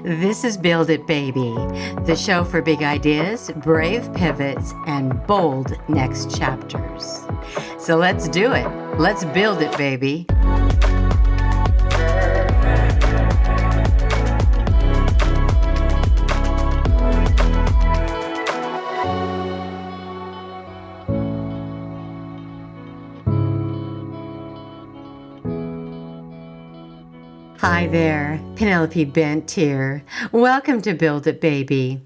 This is Build It Baby, the show for big ideas, brave pivots, and bold next chapters. So let's do it. Let's build it, baby. Hi there, Penelope Bent here. Welcome to Build It Baby,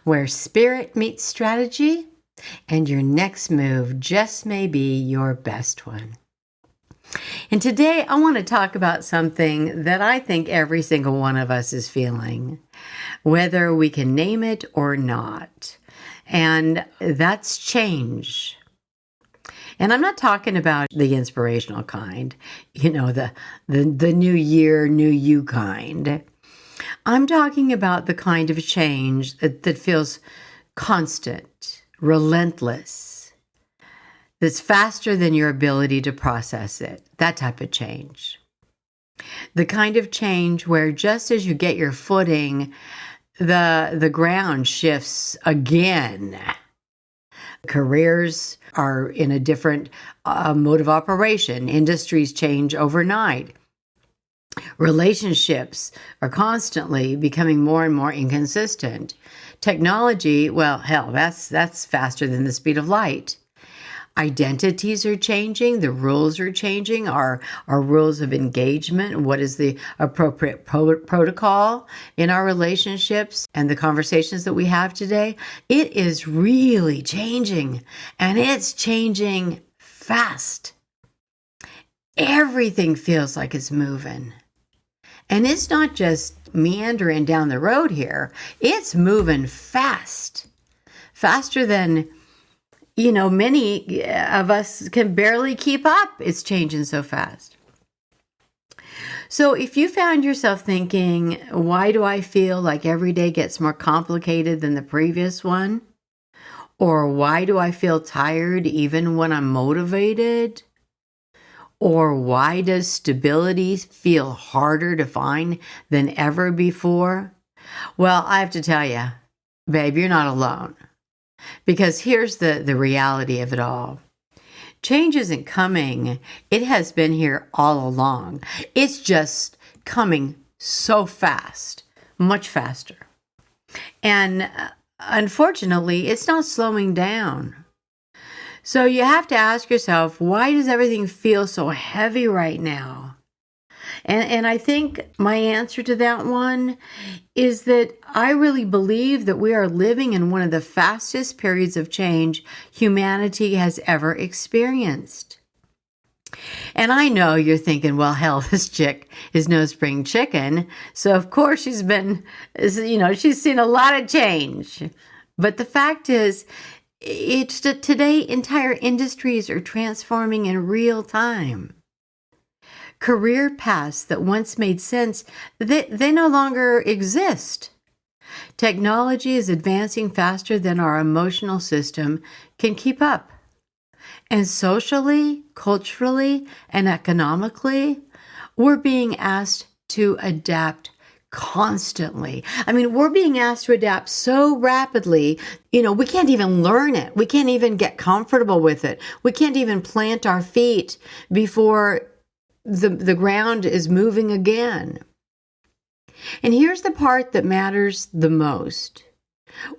where spirit meets strategy and your next move just may be your best one. And today I want to talk about something that I think every single one of us is feeling, whether we can name it or not. And that's change. And I'm not talking about the inspirational kind, the new year, new you kind. I'm talking about the kind of change that feels constant, relentless, that's faster than your ability to process it, that type of change. The kind of change where just as you get your footing, the ground shifts again. Careers are in a different mode of operation. Industries change overnight. Relationships are constantly becoming more and more inconsistent. Technology, well, hell, that's faster than the speed of light. Identities are changing. The rules are changing. Our rules of engagement. What is the appropriate protocol in our relationships and the conversations that we have today? It is really changing, and it's changing fast. Everything feels like it's moving. And it's not just meandering down the road here. It's moving fast. Faster than many of us can barely keep up. It's changing so fast. So if you found yourself thinking, why do I feel like every day gets more complicated than the previous one? Or why do I feel tired even when I'm motivated? Or why does stability feel harder to find than ever before? Well, I have to tell you, babe, you're not alone. Because here's the reality of it all. Change isn't coming. It has been here all along. It's just coming so fast, much faster. And unfortunately, it's not slowing down. So you have to ask yourself, why does everything feel so heavy right now? And I think my answer to that one is that I really believe that we are living in one of the fastest periods of change humanity has ever experienced. And I know you're thinking, well, hell, this chick is no spring chicken. So of course she's seen a lot of change. But the fact is, today entire industries are transforming in real time. Career paths that once made sense, they no longer exist. Technology is advancing faster than our emotional system can keep up. And socially, culturally, and economically, we're being asked to adapt constantly. I mean, we're being asked to adapt so rapidly, we can't even learn it. We can't even get comfortable with it. We can't even plant our feet before the ground is moving again. And here's the part that matters the most.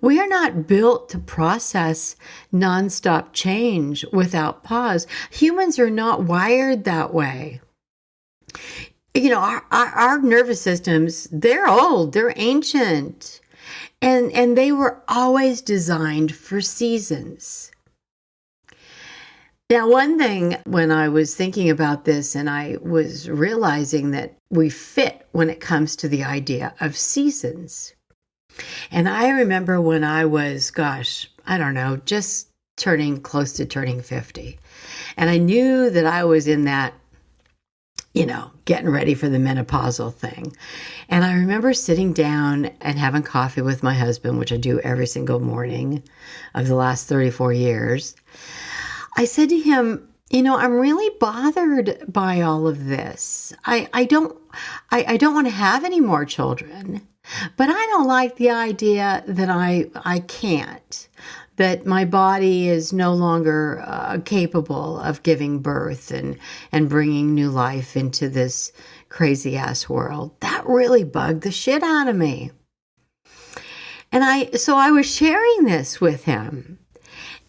We are not built to process nonstop change without pause. Humans are not wired that way. Our nervous systems, they're old, they're ancient, and they were always designed for seasons. Now, one thing when I was thinking about this and I was realizing that we fit when it comes to the idea of seasons. And I remember when I was, just close to turning 50. And I knew that I was in that, getting ready for the menopausal thing. And I remember sitting down and having coffee with my husband, which I do every single morning of the last 34 years. I said to him, I'm really bothered by all of this. I don't want to have any more children. But I don't like the idea that I can't, that my body is no longer capable of giving birth and bringing new life into this crazy ass world. That really bugged the shit out of me. And so I was sharing this with him,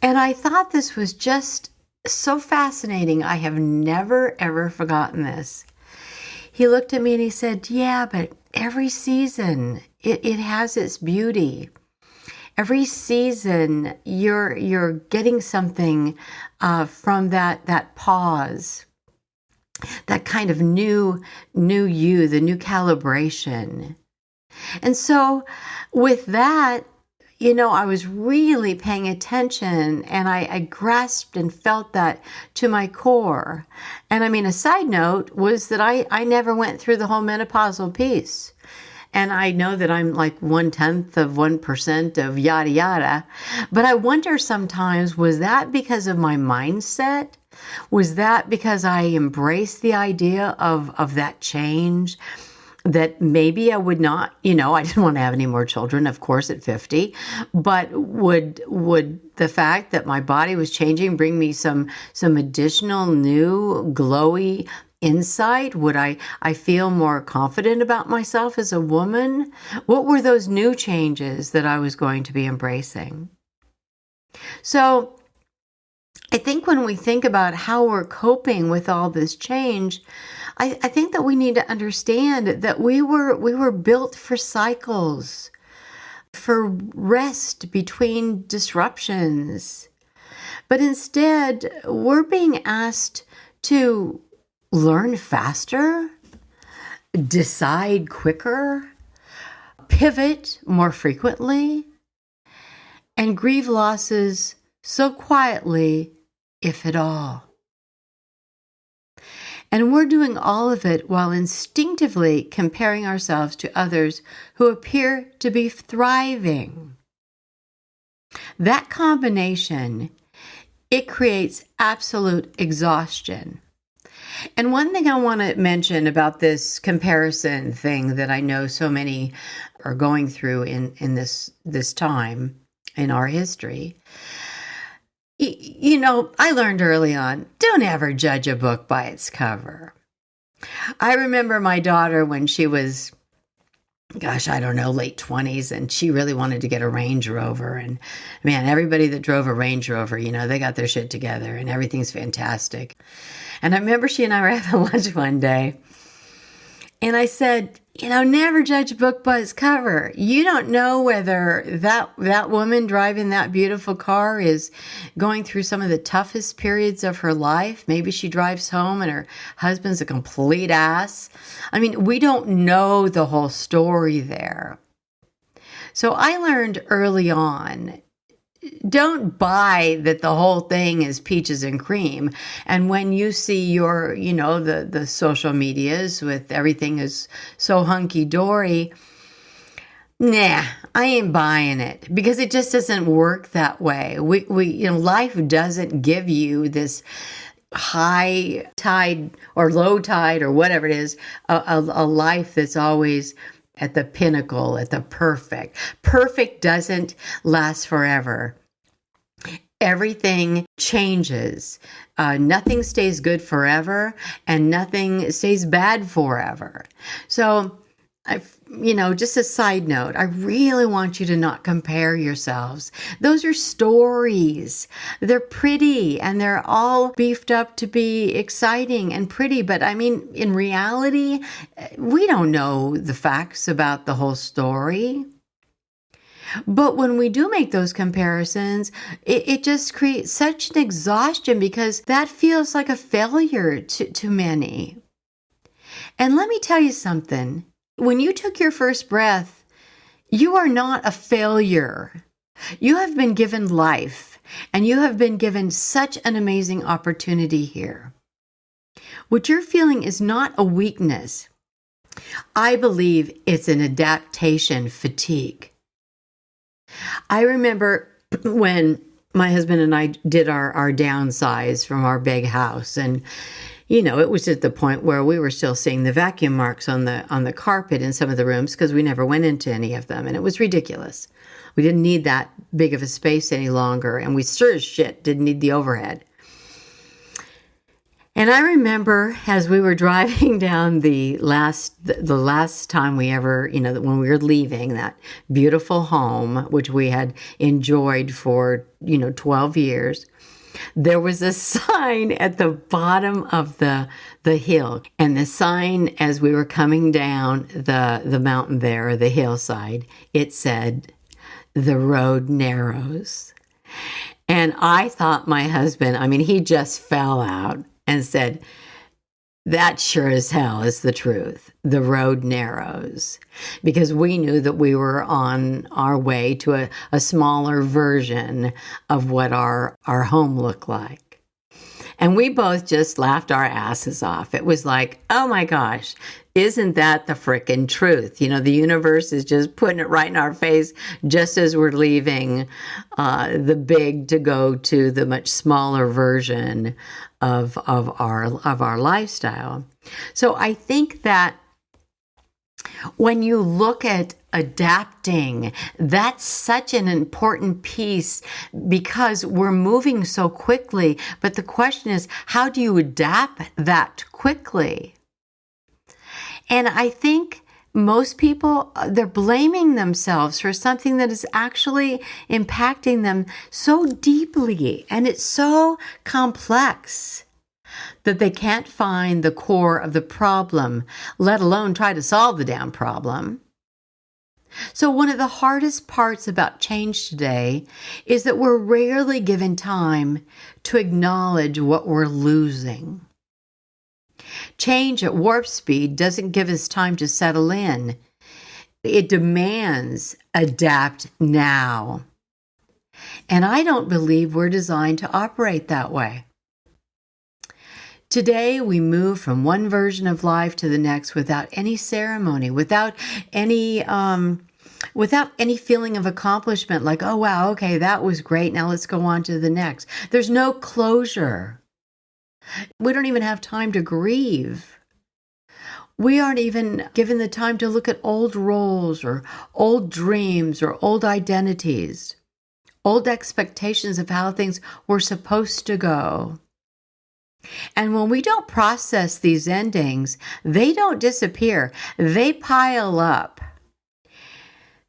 and I thought this was just so fascinating. I have never, ever forgotten this. He looked at me and he said, yeah, but every season, it has its beauty. Every season, you're getting something from that pause, that kind of new you, the new calibration. And so with that, I was really paying attention, and I grasped and felt that to my core. And I mean, a side note was that I never went through the whole menopausal piece. And I know that I'm like 0.1% of yada yada. But I wonder sometimes, was that because of my mindset? Was that because I embraced the idea of that change? That maybe I would not, I didn't want to have any more children, of course, at 50, but would the fact that my body was changing bring me some additional new glowy insight? Would I feel more confident about myself as a woman? What were those new changes that I was going to be embracing? So I think when we think about how we're coping with all this change, I think that we need to understand that we were built for cycles, for rest between disruptions. But instead, we're being asked to learn faster, decide quicker, pivot more frequently, and grieve losses so quietly, if at all. And we're doing all of it while instinctively comparing ourselves to others who appear to be thriving. That combination, it creates absolute exhaustion. And one thing I want to mention about this comparison thing that I know so many are going through in this time in our history, I learned early on, don't ever judge a book by its cover. I remember my daughter when she was, late 20s, and she really wanted to get a Range Rover. And man, everybody that drove a Range Rover, they got their shit together and everything's fantastic. And I remember she and I were having lunch one day, and I said, never judge a book by its cover. You don't know whether that woman driving that beautiful car is going through some of the toughest periods of her life. Maybe she drives home and her husband's a complete ass. I mean, we don't know the whole story there. So I learned early on, don't buy that the whole thing is peaches and cream. And when you see your, the social medias with everything is so hunky-dory, nah, I ain't buying it, because it just doesn't work that way. Life doesn't give you this high tide or low tide or whatever it is, a life that's always at the pinnacle, at the perfect. Perfect doesn't last forever. Everything changes. Nothing stays good forever, and nothing stays bad forever. So, just a side note, I really want you to not compare yourselves. Those are stories. They're pretty, and they're all beefed up to be exciting and pretty. But I mean, in reality, we don't know the facts about the whole story. But when we do make those comparisons, it just creates such an exhaustion, because that feels like a failure to many. And let me tell you something. When you took your first breath, you are not a failure. You have been given life, and you have been given such an amazing opportunity here. What you're feeling is not a weakness. I believe it's an adaptation fatigue. I remember when my husband and I did our downsize from our big house, and it was at the point where we were still seeing the vacuum marks on the carpet in some of the rooms because we never went into any of them, and it was ridiculous. We didn't need that big of a space any longer, and we sure as shit didn't need the overhead. And I remember as we were driving down the last time we ever, when we were leaving that beautiful home, which we had enjoyed for, 12 years, there was a sign at the bottom of the hill. And the sign, as we were coming down the mountain there, or the hillside, it said, "The road narrows." And I thought my husband, he just fell out and said, "That sure as hell is the truth. The road narrows." Because we knew that we were on our way to a smaller version of what our home looked like. And we both just laughed our asses off. It was like, oh my gosh, isn't that the frickin' truth? The universe is just putting it right in our face just as we're leaving the big to go to the much smaller version of our lifestyle. So I think that when you look at adapting, that's such an important piece because we're moving so quickly. But the question is, how do you adapt that quickly? And I think most people, they're blaming themselves for something that is actually impacting them so deeply, and it's so complex that they can't find the core of the problem, let alone try to solve the damn problem. So one of the hardest parts about change today is that we're rarely given time to acknowledge what we're losing. Change at warp speed doesn't give us time to settle in. It demands adapt now. And I don't believe we're designed to operate that way. Today, we move from one version of life to the next without any ceremony, without any feeling of accomplishment, like, oh, wow, okay, that was great. Now let's go on to the next. There's no closure. We don't even have time to grieve. We aren't even given the time to look at old roles or old dreams or old identities, old expectations of how things were supposed to go. And when we don't process these endings, they don't disappear. They pile up.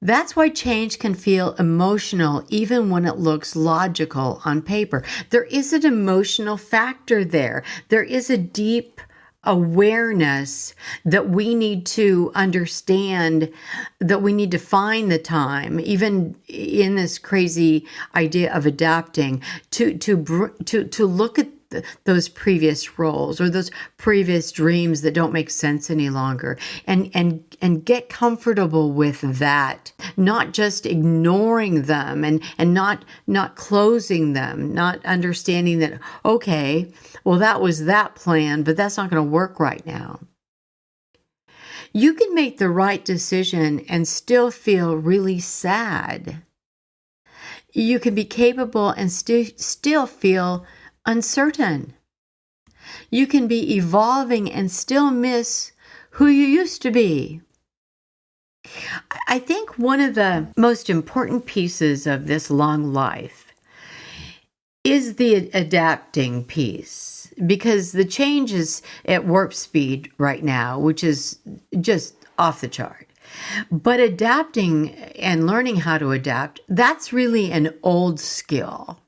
That's why change can feel emotional even when it looks logical on paper. There is an emotional factor there. There is a deep awareness that we need to understand, that we need to find the time, even in this crazy idea of adapting, to look at those previous roles or those previous dreams that don't make sense any longer, and get comfortable with that, not just ignoring them and not closing them, not understanding that, okay, well, that was that plan, but that's not going to work right now. You can make the right decision and still feel really sad. You can be capable and still feel uncertain. You can be evolving and still miss who you used to be. I think one of the most important pieces of this long life is the adapting piece, because the change is at warp speed right now, which is just off the chart. But adapting and learning how to adapt, that's really an old skill.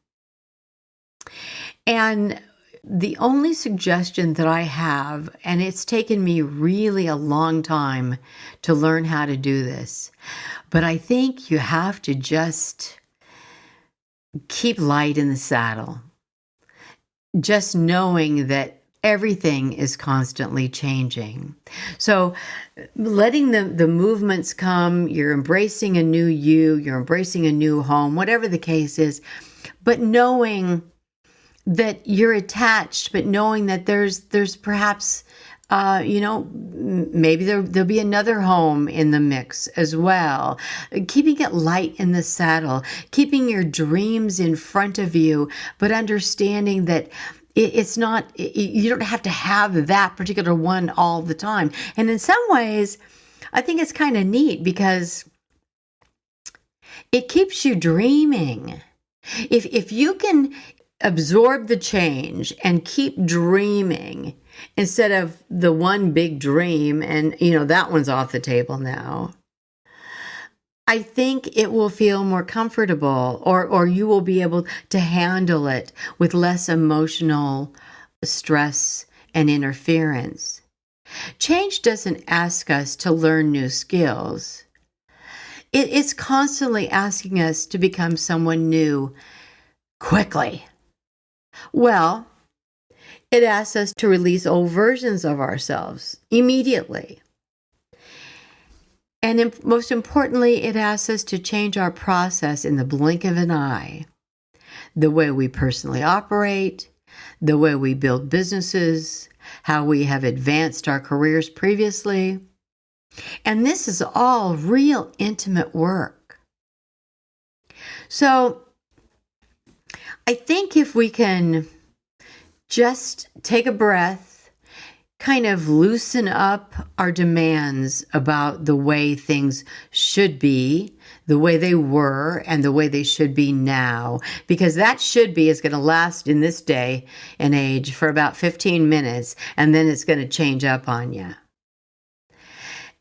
And the only suggestion that I have, and it's taken me really a long time to learn how to do this, but I think you have to just keep light in the saddle. Just knowing that everything is constantly changing. So letting the movements come, you're embracing a new you, you're embracing a new home, whatever the case is, but knowing that you're attached, but knowing that there's perhaps, maybe there'll be another home in the mix as well. Keeping it light in the saddle, keeping your dreams in front of you, but understanding that It's not, you don't have to have that particular one all the time. And in some ways, I think it's kind of neat because it keeps you dreaming. If you can absorb the change and keep dreaming instead of the one big dream and, that one's off the table now, I think it will feel more comfortable, or you will be able to handle it with less emotional stress and interference. Change doesn't ask us to learn new skills. It's constantly asking us to become someone new quickly. Well, it asks us to release old versions of ourselves immediately. And most importantly, it asks us to change our process in the blink of an eye. The way we personally operate, the way we build businesses, how we have advanced our careers previously. And this is all real intimate work. So I think if we can just take a breath, kind of loosen up our demands about the way things should be, the way they were, and the way they should be now. Because that should be is going to last in this day and age for about 15 minutes, and then it's going to change up on you.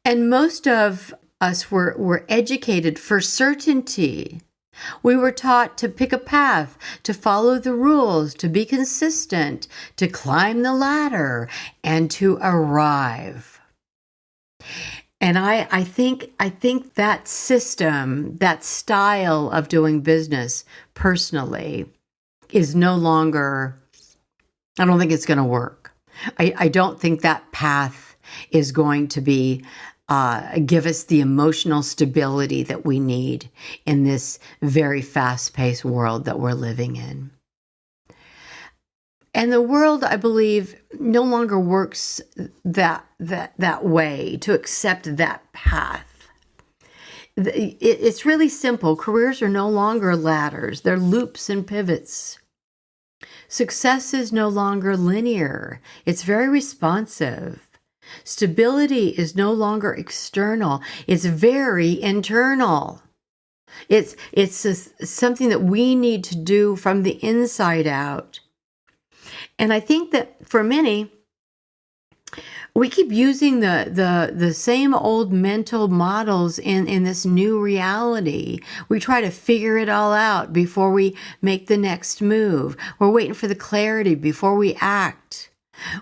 And most of us were educated for certainty. We were taught to pick a path, to follow the rules, to be consistent, to climb the ladder, and to arrive. And I think that system, that style of doing business personally is no longer, I don't think it's going to work. I don't think that path is going to be give us the emotional stability that we need in this very fast-paced world that we're living in. And the world, I believe, no longer works that way, to accept that path. It's really simple. Careers are no longer ladders. They're loops and pivots. Success is no longer linear. It's very responsive. Stability is no longer external. It's very internal. It's something that we need to do from the inside out. And I think that for many, we keep using the same old mental models in this new reality. We try to figure it all out before we make the next move. We're waiting for the clarity before we act.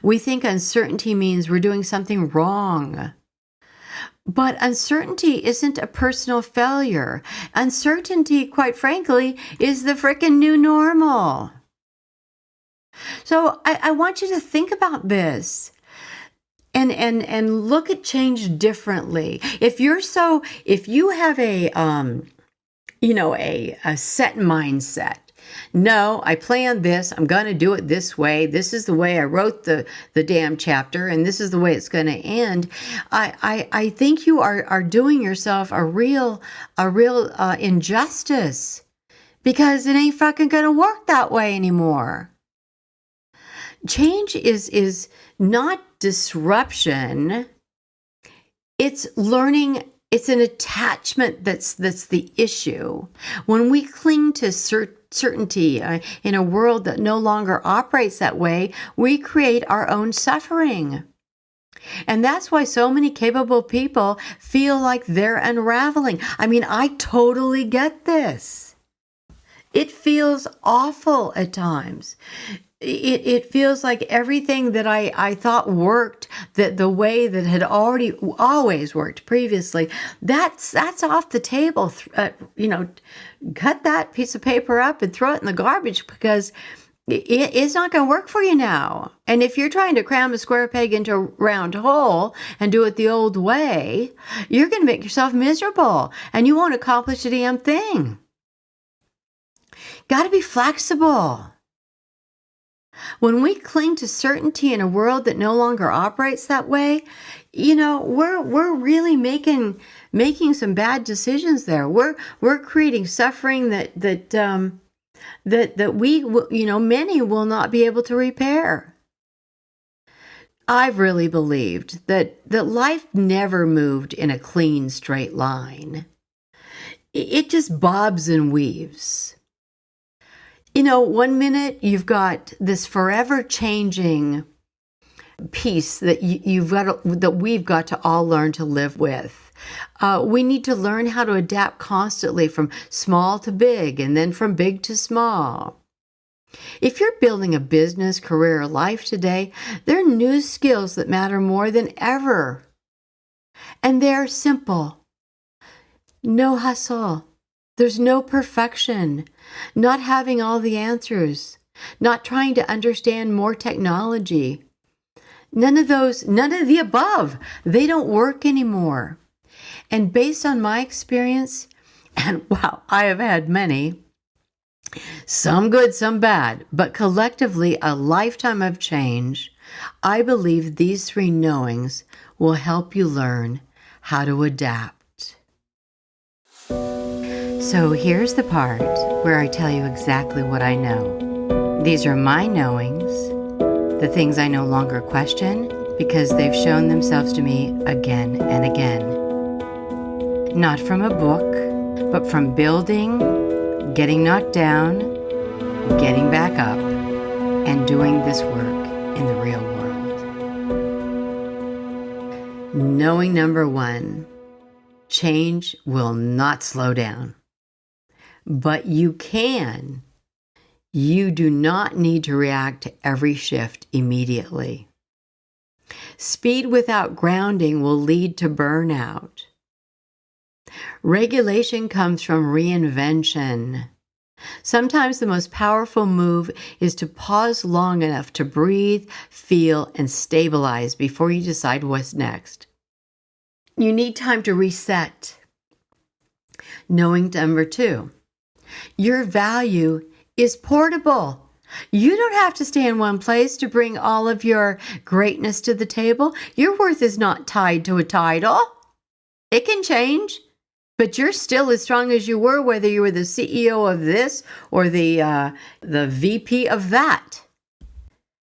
We think uncertainty means we're doing something wrong. But uncertainty isn't a personal failure. Uncertainty, quite frankly, is the frickin' new normal. So I want you to think about this and look at change differently. If you have a set mindset. No, I planned this. I'm going to do it this way. This is the way I wrote the damn chapter, and this is the way it's going to end. I think you are doing yourself a real injustice, because it ain't fucking going to work that way anymore. Change is not disruption. It's learning. It's an attachment that's the issue. When we cling to certainty in a world that no longer operates that way, we create our own suffering. And that's why so many capable people feel like they're unraveling. I mean, I totally get this. It feels awful at times. It feels like everything that I thought worked, that the way that had always worked previously, that's off the table. Cut that piece of paper up and throw it in the garbage, because it's not going to work for you now. And if you're trying to cram a square peg into a round hole and do it the old way, you're going to make yourself miserable and you won't accomplish a damn thing. Got to be flexible. When we cling to certainty in a world that no longer operates that way, we're really making some bad decisions there. We're creating suffering that that many will not be able to repair. I've really believed that life never moved in a clean, straight line. It just bobs and weaves. 1 minute you've got this forever changing piece that that we've got to all learn to live with. We need to learn how to adapt constantly from small to big and then from big to small. If you're building a business, career, or life today, there are new skills that matter more than ever. And they're simple. No hustle. There's no perfection. Not having all the answers. Not trying to understand more technology. None of the above. They don't work anymore. And based on my experience, and wow, I have had many, some good, some bad, but collectively a lifetime of change, I believe these 3 knowings will help you learn how to adapt. So here's the part where I tell you exactly what I know. These are my knowings, the things I no longer question because they've shown themselves to me again and again. Not from a book, but from building, getting knocked down, getting back up, and doing this work in the real world. Knowing number 1, change will not slow down. But you can. You do not need to react to every shift immediately. Speed without grounding will lead to burnout. Regulation comes from reinvention. Sometimes the most powerful move is to pause long enough to breathe, feel, and stabilize before you decide what's next. You need time to reset. Knowing number 2, your value is portable. You don't have to stay in one place to bring all of your greatness to the table. Your worth is not tied to a title. It can change. But you're still as strong as you were, whether you were the CEO of this or the VP of that.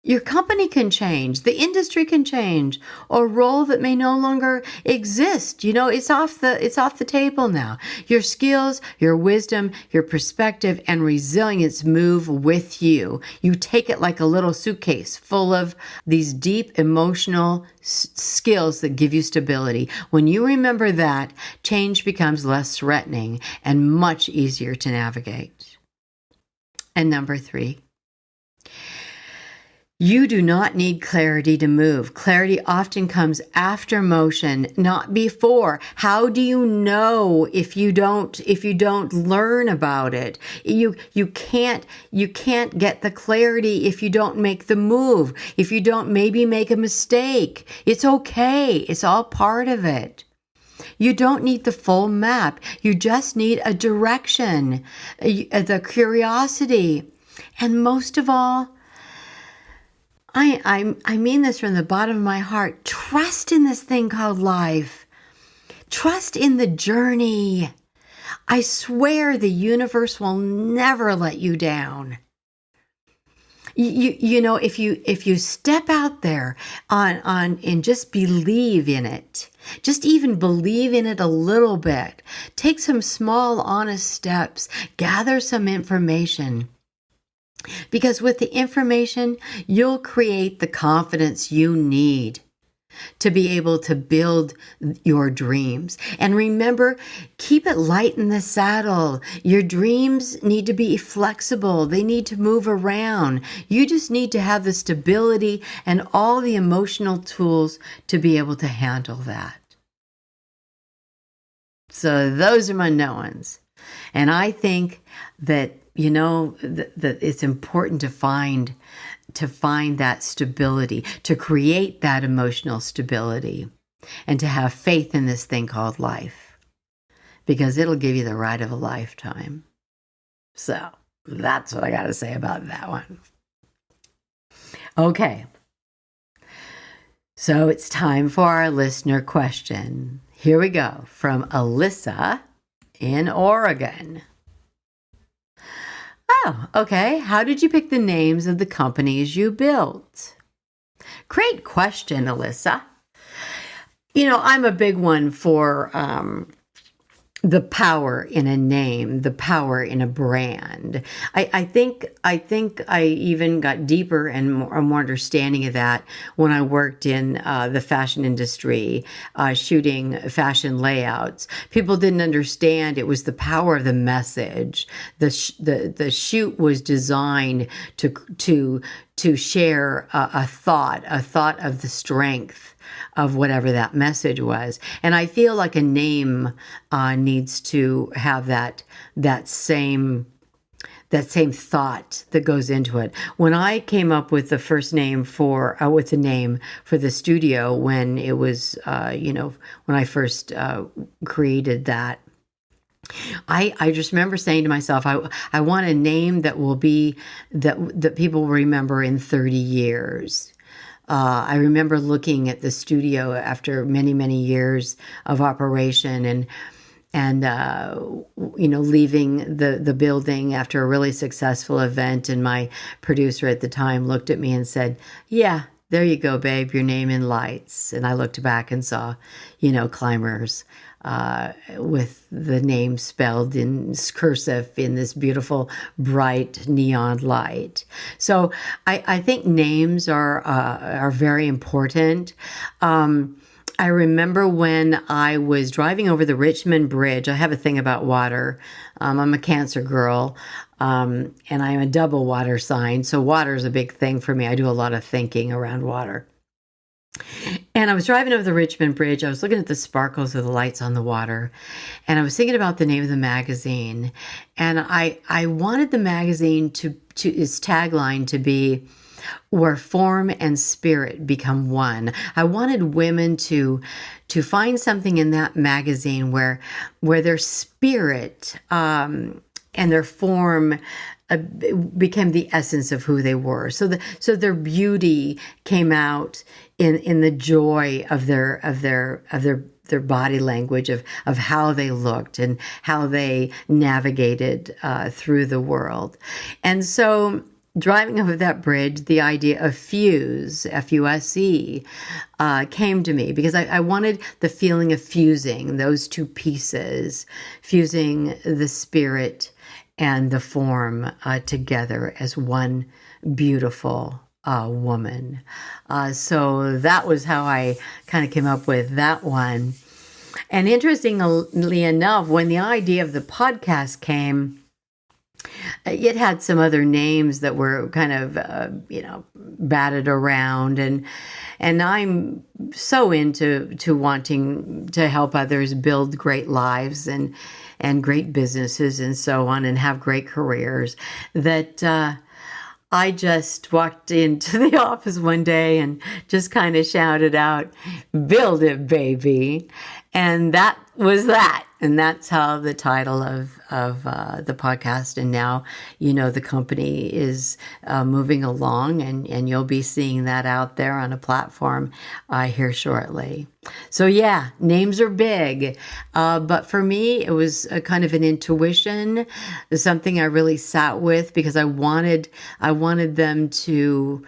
Your company can change. The industry can change. A role that may no longer exist. It's off the table now. Your skills, your wisdom, your perspective, and resilience move with you. You take it like a little suitcase full of these deep emotional skills that give you stability. When you remember that, change becomes less threatening and much easier to navigate. And number 3, you do not need clarity to move. Clarity often comes after motion, not before. How do you know if you don't learn about it? You can't get the clarity if you don't make the move. If you don't maybe make a mistake. It's okay. It's all part of it. You don't need the full map. You just need a direction, the curiosity, and most of all, I mean this from the bottom of my heart. Trust in this thing called life. Trust in the journey. I swear the universe will never let you down. If you step out there and just believe in it, just even believe in it a little bit, take some small, honest steps, gather some information. Because with the information, you'll create the confidence you need to be able to build your dreams. And remember, keep it light in the saddle. Your dreams need to be flexible. They need to move around. You just need to have the stability and all the emotional tools to be able to handle that. So those are my knowns. And I think that that it's important to find that stability, to create that emotional stability, and to have faith in this thing called life, because it'll give you the ride of a lifetime. So that's what I got to say about that one. Okay. So it's time for our listener question. Here we go, from Alyssa in Oregon. Oh, okay. How did you pick the names of the companies you built? Great question, Alyssa. I'm a big one for the power in a name, the power in a brand. I think I even got deeper and more understanding of that when I worked in the fashion industry, shooting fashion layouts. People didn't understand it was the power of the message. The shoot was designed to share a thought of the strength of whatever that message was. And I feel like a name needs to have that same thought that goes into it. When I came up with the first name with the name for the studio, when it was, when I first created that, I just remember saying to myself, I want a name that will be that people will remember in 30 years. I remember looking at the studio after many, many years of operation and leaving the building after a really successful event. And my producer at the time looked at me and said, "Yeah, there you go, babe, your name in lights." And I looked back and saw, climbers with the name spelled in cursive in this beautiful, bright neon light. So I think names are very important. I remember when I was driving over the Richmond Bridge. I have a thing about water. I'm a Cancer girl, and I'm a double water sign. So water is a big thing for me. I do a lot of thinking around water. And I was driving over the Richmond Bridge. I was looking at the sparkles of the lights on the water. And I was thinking about the name of the magazine. And I wanted the magazine to its tagline to be, "Where form and spirit become one." I wanted women to find something in that magazine where their spirit and their form became the essence of who they were. So their beauty came out in the joy of their body language, of how they looked and how they navigated through the world. And so driving over that bridge, the idea of fuse, F-U-S-E, came to me because I wanted the feeling of fusing those two pieces, fusing the spirit and the form together as one beautiful woman. So that was how I kind of came up with that one. And interestingly enough, when the idea of the podcast came, it had some other names that were kind of, batted around, and I'm so into wanting to help others build great lives and great businesses and so on, and have great careers, that I just walked into the office one day and just kind of shouted out, "Build it, baby." And that was that. And that's how the title of the podcast, and now, the company is moving along, and you'll be seeing that out there on a platform here shortly. So yeah, names are big. But for me, it was a kind of an intuition, something I really sat with, because I wanted them to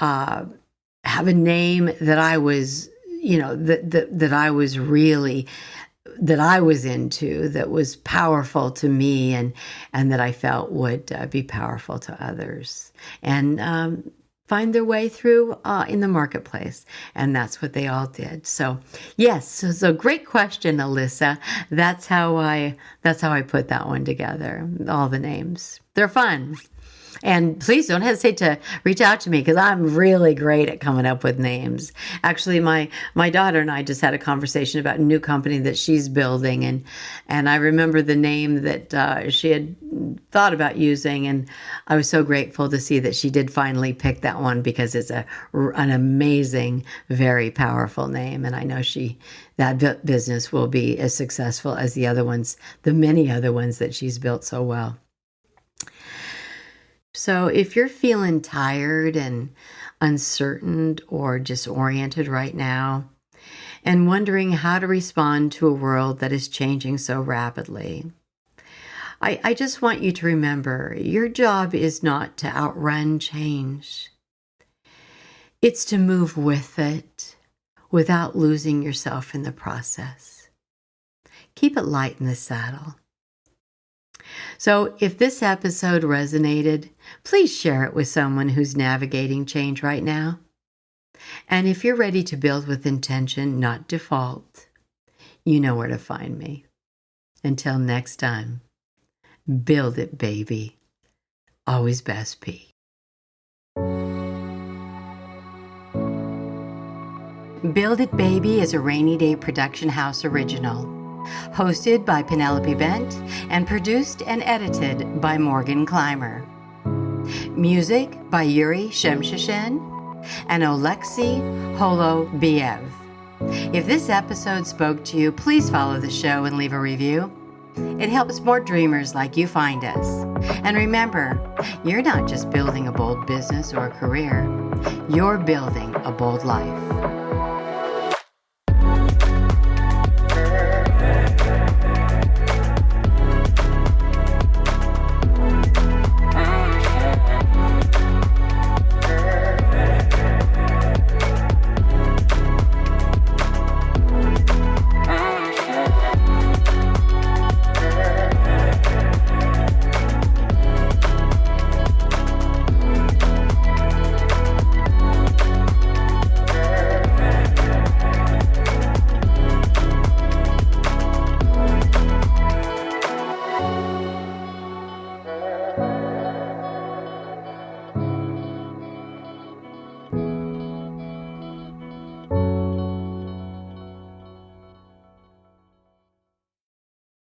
have a name that I was, that I was really, that I was into, that was powerful to me, and that I felt would be powerful to others, and find their way through in the marketplace. And that's what they all did. So yes, so great question, Alyssa. That's how I put that one together. All the names, they're fun. And please don't hesitate to reach out to me, because I'm really great at coming up with names. Actually, my daughter and I just had a conversation about a new company that she's building, and I remember the name that she had thought about using, and I was so grateful to see that she did finally pick that one, because it's an amazing, very powerful name, and I know that business will be as successful as the many other ones that she's built so well. So if you're feeling tired and uncertain or disoriented right now, and wondering how to respond to a world that is changing so rapidly, I just want you to remember your job is not to outrun change. It's to move with it without losing yourself in the process. Keep it light in the saddle. So if this episode resonated, please share it with someone who's navigating change right now. And if you're ready to build with intention, not default, you know where to find me. Until next time, build it, baby. Always best P. Build It Baby is a Rainy Day Production House original, hosted by Penelope Bent and produced and edited by Morgan Clymer. Music by Yuri Shemshashin and Oleksiy Holobiev. If this episode spoke to you, please follow the show and leave a review. It helps more dreamers like you find us. And remember, you're not just building a bold business or career, you're building a bold life.